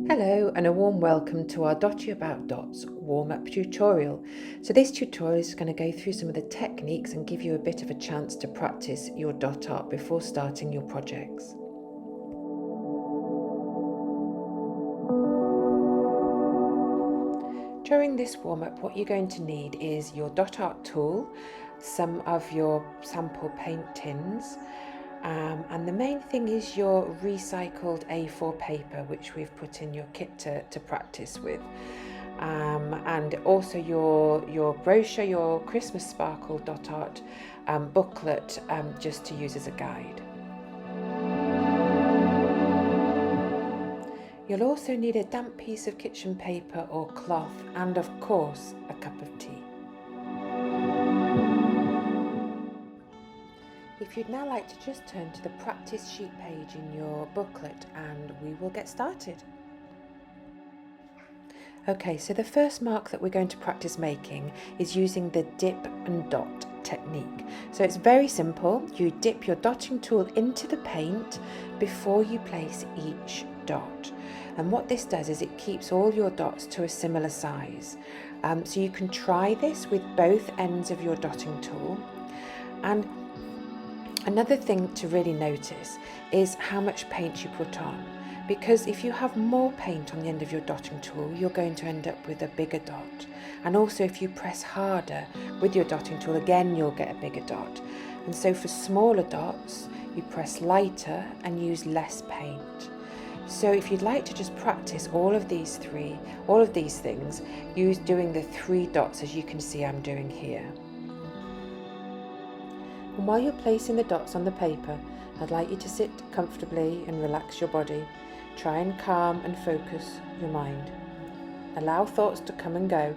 Hello and a warm welcome to our Dotty About Dots warm-up tutorial. So this tutorial is going to go through some of the techniques and give you a bit of a chance to practice your dot art before starting your projects. During this warm-up, what you're going to need is your dot art tool, some of your sample paint tins, and the main thing is your recycled A4 paper, which we've put in your kit to practice with, and also your brochure, your Christmas Sparkle dot art booklet, just to use as a guide. You'll also need a damp piece of kitchen paper or cloth and, of course, a cup of tea. If you'd now like to just turn to the practice sheet page in your booklet and we will get started. Okay, so the first mark that we're going to practice making is using the dip and dot technique. So it's very simple. You dip your dotting tool into the paint before you place each dot. And what this does is it keeps all your dots to a similar size. So you can try this with both ends of your dotting tool. And another thing to really notice is how much paint you put on, because if you have more paint on the end of your dotting tool, you're going to end up with a bigger dot. And also if you press harder with your dotting tool, again, you'll get a bigger dot. And so for smaller dots, you press lighter and use less paint. So if you'd like to just practice all of these things, use doing the 3 dots as you can see I'm doing here. And while you're placing the dots on the paper, I'd like you to sit comfortably and relax your body. Try and calm and focus your mind. Allow thoughts to come and go,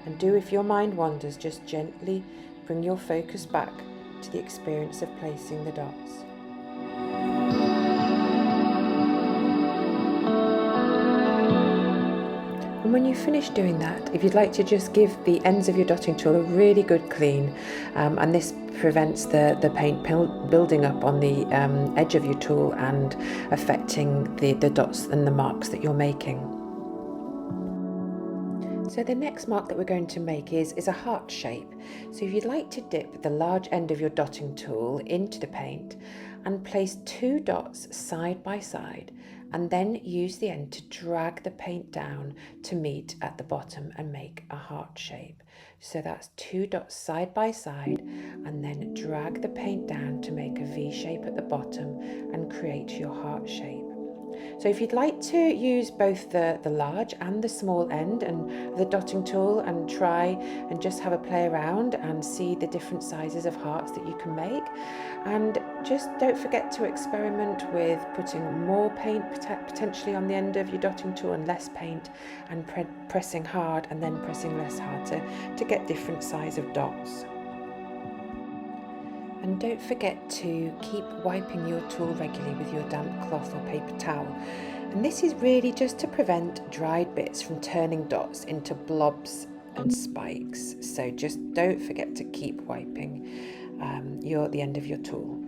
and if your mind wanders, just gently bring your focus back to the experience of placing the dots. And when you finish doing that, if you'd like to just give the ends of your dotting tool a really good clean, and this prevents the paint building up on the edge of your tool and affecting the dots and the marks that you're making. So the next mark that we're going to make is a heart shape. So if you'd like to dip the large end of your dotting tool into the paint and place 2 dots side by side, and then use the end to drag the paint down to meet at the bottom and make a heart shape. So that's 2 dots side by side, and then drag the paint down to make a V shape at the bottom and create your heart shape. So if you'd like to use both the large and the small end and the dotting tool and try and just have a play around and see the different sizes of hearts that you can make, and just don't forget to experiment with putting more paint potentially on the end of your dotting tool and less paint, and pressing hard and then pressing less hard to get different size of dots. And don't forget to keep wiping your tool regularly with your damp cloth or paper towel. And this is really just to prevent dried bits from turning dots into blobs and spikes. So just don't forget to keep wiping the end of your tool.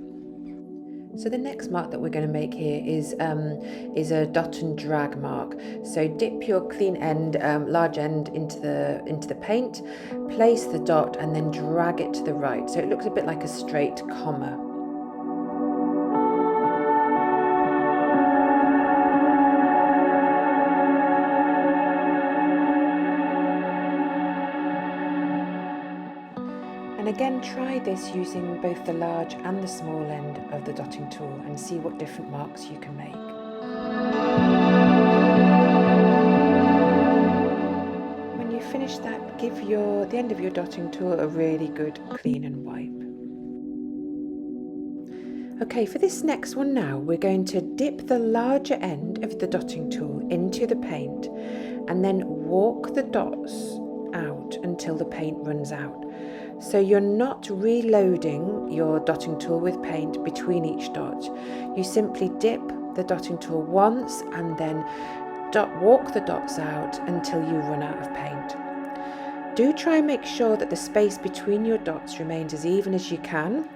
So the next mark that we're going to make here is a dot and drag mark. So dip your clean end, large end into the paint, place the dot and then drag it to the right. So it looks a bit like a straight comma. And again, try this using both the large and the small end of the dotting tool and see what different marks you can make. When you finish that, give the end of your dotting tool a really good clean and wipe. Okay, for this next one now, we're going to dip the larger end of the dotting tool into the paint and then walk the dots out until the paint runs out. So you're not reloading your dotting tool with paint between each dot. You simply dip the dotting tool once and then walk the dots out until you run out of paint. Do try and make sure that the space between your dots remains as even as you can.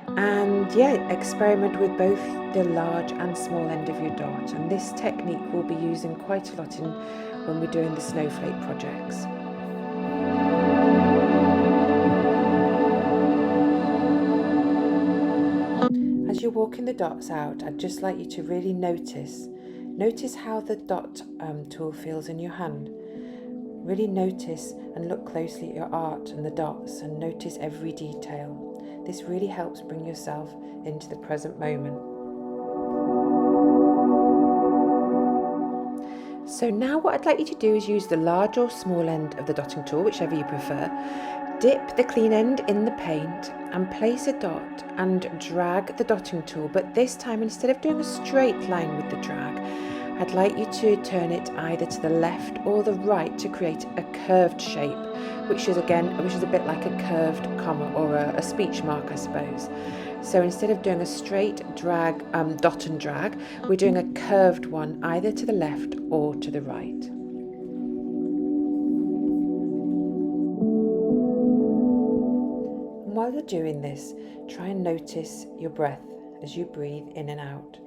And yeah, experiment with both the large and small end of your dot, and this technique we'll be using quite a lot when we're doing the snowflake projects. As you're walking the dots out, I'd just like you to really notice how the dot tool feels in your hand. Really notice and look closely at your art and the dots, and notice every detail. This really helps bring yourself into the present moment. So now what I'd like you to do is use the large or small end of the dotting tool, whichever you prefer. Dip the clean end in the paint and place a dot and drag the dotting tool, but this time instead of doing a straight line with the drag, I'd like you to turn it either to the left or the right to create a curved shape, which is a bit like a curved comma or a speech mark, I suppose. So instead of doing a straight drag, dot and drag, we're doing a curved one either to the left or to the right. And while you're doing this, try and notice your breath as you breathe in and out,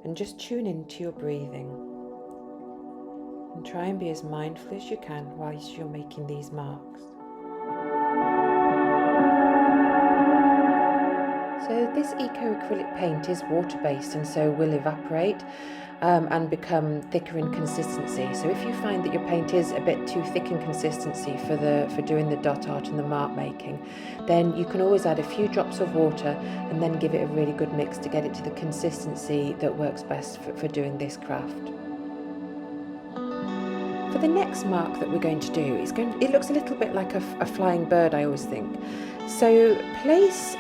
and just tune into your breathing. And try and be as mindful as you can whilst you're making these marks. So this eco acrylic paint is water-based and so will evaporate and become thicker in consistency. So if you find that your paint is a bit too thick in consistency for doing the dot art and the mark making, then you can always add a few drops of water and then give it a really good mix to get it to the consistency that works best for doing this craft. For the next mark that we're going to do, it looks a little bit like a flying bird, I always think. So place,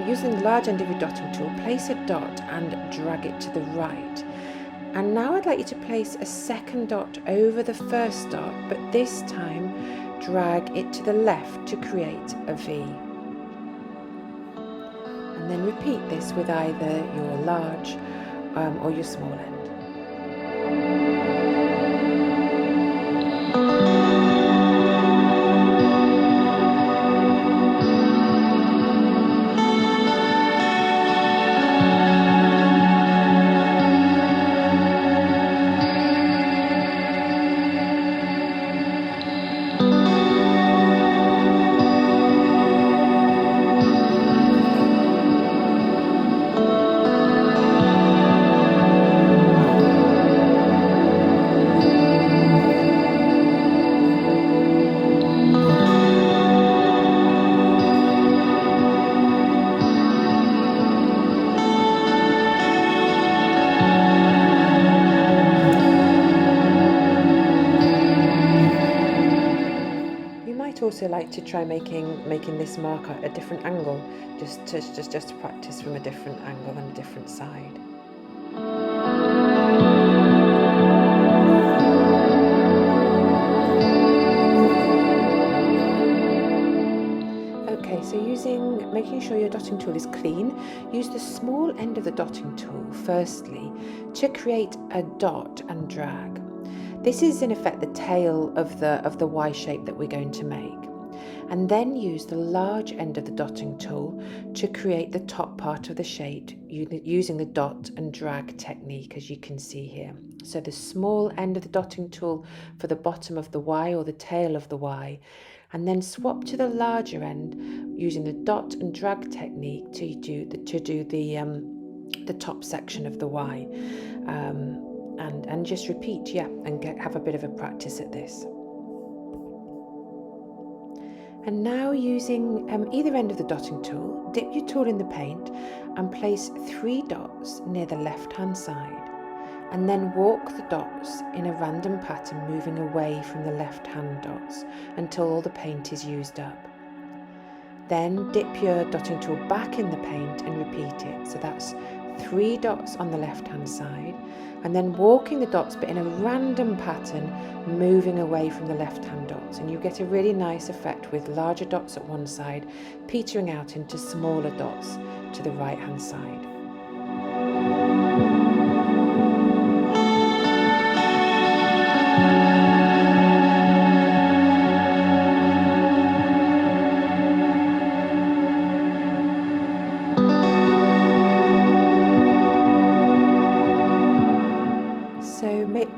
using the large end of your dotting tool, place a dot and drag it to the right. And now I'd like you to place a second dot over the first dot, but this time drag it to the left to create a V. And then repeat this with either your large or your small end. Also like to try making this mark at a different angle, just to practice from a different angle and a different side. Okay, so making sure your dotting tool is clean, use the small end of the dotting tool firstly to create a dot and drag. This is in effect the tail of the Y shape that we're going to make. And then use the large end of the dotting tool to create the top part of the shape using the dot and drag technique, as you can see here. So the small end of the dotting tool for the bottom of the Y or the tail of the Y, and then swap to the larger end using the dot and drag technique to do the top section of the Y. And just repeat, and have a bit of a practice at this. And now using either end of the dotting tool, dip your tool in the paint and place 3 dots near the left-hand side. And then walk the dots in a random pattern, moving away from the left-hand dots until all the paint is used up. Then dip your dotting tool back in the paint and repeat it. So that's 3 dots on the left-hand side, and then walking the dots but in a random pattern, moving away from the left-hand dots, and you get a really nice effect with larger dots at one side petering out into smaller dots to the right-hand side.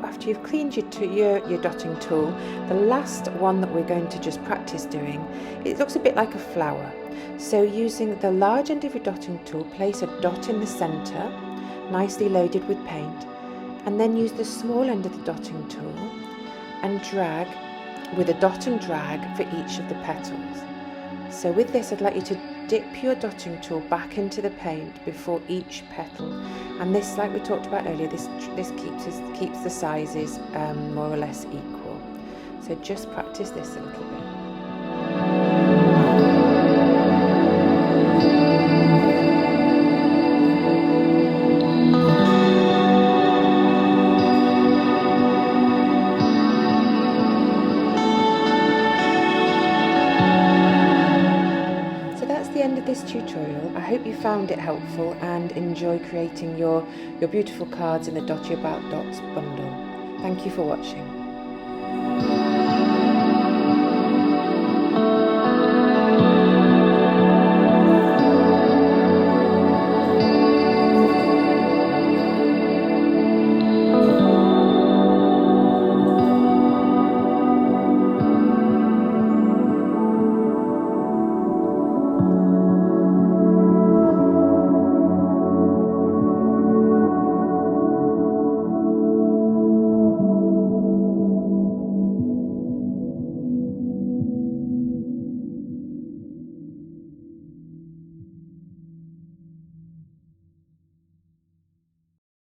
after you've cleaned your dotting tool, the last one that we're going to just practice doing, it looks a bit like a flower. So using the large end of your dotting tool, place a dot in the centre, nicely loaded with paint, and then use the small end of the dotting tool and drag with a dot and drag for each of the petals. So with this, I'd like you to dip your dotting tool back into the paint before each petal, and this, like we talked about earlier, this keeps the sizes more or less equal. So just practice this a little bit. End of this tutorial. I hope you found it helpful and enjoy creating your beautiful cards in the Dotty About Dots bundle. Thank you for watching.